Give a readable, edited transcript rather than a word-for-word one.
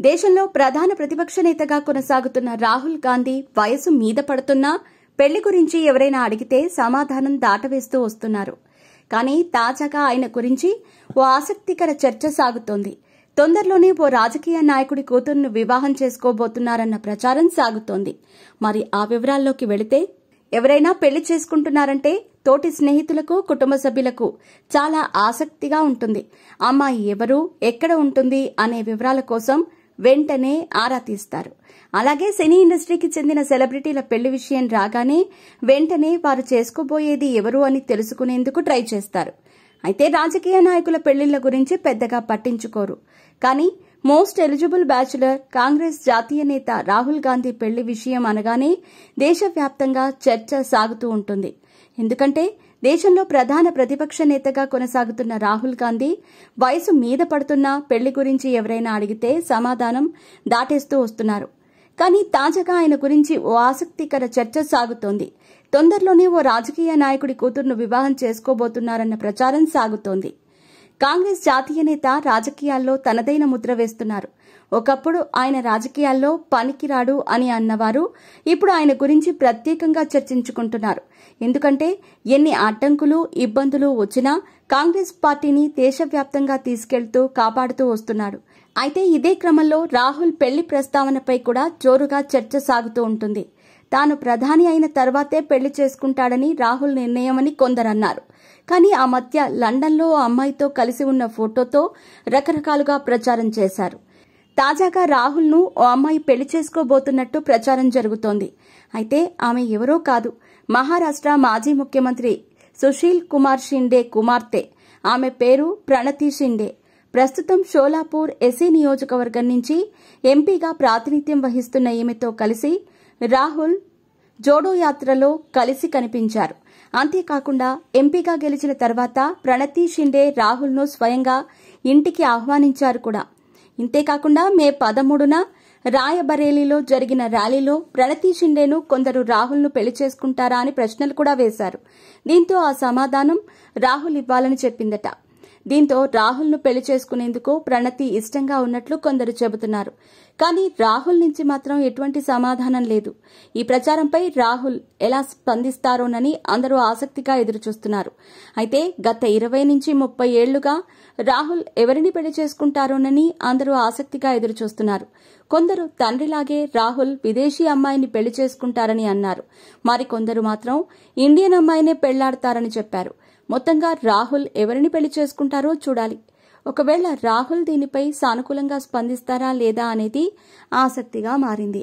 దేశంలో ప్రధాన ప్రతిపక్ష నేతగా కొనసాగుతున్న రాహుల్ గాంధీ వయసు మీద పడుతున్నా పెళ్లి గురించి ఎవరైనా అడిగితే సమాధానం దాటవేస్తూ వస్తున్నారు. కానీ తాజాగా ఆయన గురించి ఓ ఆసక్తికర చర్చ సాగుతోంది. తొందరలోనే ఓ రాజకీయ నాయకుడి కూతురును వివాహం చేసుకోబోతున్నారన్న ప్రచారం సాగుతోంది. మరి ఆ వివరాల్లోకి వెళితే, ఎవరైనా పెళ్లి చేసుకుంటున్నారంటే తోటి స్నేహితులకు, కుటుంబ సభ్యులకు చాలా ఆసక్తిగా ఉంటుంది. అమ్మాయి ఎవరు, ఎక్కడ ఉంటుంది అనే వివరాల కోసం వెంటనే ఆరా తీస్తారు. అలాగే సినీ ఇండస్ట్రీకి చెందిన సెలబ్రిటీల పెళ్లి విషయం రాగానే వెంటనే వారు చేసుకోబోయేది ఎవరు అని తెలుసుకునేందుకు ట్రై చేస్తారు. అయితే రాజకీయ నాయకుల పెళ్లిళ్ల గురించి పెద్దగా పట్టించుకోరు. కానీ మోస్ట్ ఎలిజిబుల్ బ్యాచులర్ కాంగ్రెస్ జాతీయ నేత రాహుల్ గాంధీ పెళ్లి విషయం అనగానే దేశవ్యాప్తంగా చర్చ సాగుతూ ఉంటుంది. ఎందుకంటే దేశంలో ప్రధాన ప్రతిపక్ష నేతగా కొనసాగుతున్న రాహుల్ గాంధీ వయసు మీద పడుతున్నా పెళ్లి గురించి ఎవరైనా అడిగితే సమాధానం దాటేస్తూ వస్తున్నారు. కానీ తాజాగా ఆయన గురించి ఓ ఆసక్తికర చర్చ సాగుతోంది. తొందరలోనే ఓ రాజకీయ నాయకుడి కూతురును వివాహం చేసుకోబోతున్నారన్న ప్రచారం సాగుతోంది. కాంగ్రెస్ జాతీయ నేత రాజకీయాల్లో తనదైన ముద్ర వేస్తున్నారు. ఒకప్పుడు ఆయన రాజకీయాల్లో పనికిరాడు అని అన్నవారు ఇప్పుడు ఆయన గురించి ప్రత్యేకంగా చర్చించుకుంటున్నారు. ఎందుకంటే ఎన్ని అడ్డంకులు, ఇబ్బందులు వచ్చినా కాంగ్రెస్ పార్టీని దేశవ్యాప్తంగా తీసుకెళ్తూ కాపాడుతూ వస్తున్నాడు. అయితే ఇదే క్రమంలో రాహుల్ పెళ్లి ప్రస్తావనపై కూడా జోరుగా చర్చ సాగుతూ ఉంటుంది. తాను ప్రధాని అయిన తర్వాతే పెళ్లి చేసుకుంటాడని రాహుల్ నిర్ణయమని కొందరన్నారు. కానీ ఆ మధ్య లండన్లో ఓ అమ్మాయితో కలిసి ఉన్న ఫోటోతో రకరకాలుగా ప్రచారం చేశారు. తాజాగా రాహుల్ను ఓ అమ్మాయి పెళ్లి చేసుకోబోతున్నట్టు ప్రచారం జరుగుతోంది. అయితే ఆమె ఎవరో కాదు, మహారాష్ట్ర మాజీ ముఖ్యమంత్రి సుశీల్ కుమార్ షిండే కుమార్తె. ఆమె పేరు ప్రణతి షిండే. ప్రస్తుతం షోలాపూర్ ఎస్సీ నియోజకవర్గం నుంచి ఎంపీగా ప్రాతినిధ్యం వహిస్తున్న ఈమెతో కలిసి రాహుల్ జోడో యాత్రలో కలిసి కనిపించారు. అంతేకాకుండా ఎంపీగా గెలిచిన తర్వాత ప్రణతి షిండే రాహుల్ను స్వయంగా ఇంటికి ఆహ్వానించారు కూడా. ఇంతేకాకుండా మే 13న రాయబరేలీలో జరిగిన ర్యాలీలో ప్రణతి షిండేను కొందరు రాహుల్ను పెళ్లి చేసుకుంటారా అని ప్రశ్నలు కూడా వేశారు. దీంతో ఆ సమాధానం రాహుల్ ఇవ్వాలని చెప్పిందట. దీంతో రాహుల్ను పెళ్లి చేసుకునేందుకు ప్రణతి ఇష్టంగా ఉన్నట్లు కొందరు చెబుతున్నారు. కానీ రాహుల్ నుంచి మాత్రం ఎటువంటి సమాధానం లేదు. ఈ ప్రచారంపై రాహుల్ ఎలా స్పందిస్తారోనని అందరూ ఆసక్తిగా ఎదురుచూస్తున్నారు. అయితే గత 20 నుంచి 30 ఏళ్లుగా రాహుల్ ఎవరిని పెళ్లి చేసుకుంటారోనని అందరూ ఆసక్తిగా ఎదురుచూస్తున్నారు. కొందరు తండ్రిలాగే రాహుల్ విదేశీ అమ్మాయిని పెళ్లి చేసుకుంటారని అన్నారు. మరికొందరు మాత్రం ఇండియన్ అమ్మాయినే పెళ్లాడతారని చెప్పారు. మొత్తంగా రాహుల్ ఎవరిని పెళ్లి చేసుకుంటారో చూడాలి. ఒకవేళ రాహుల్ దీనిపై సానుకూలంగా స్పందిస్తారా లేదా అనేది ఆసక్తిగా మారింది.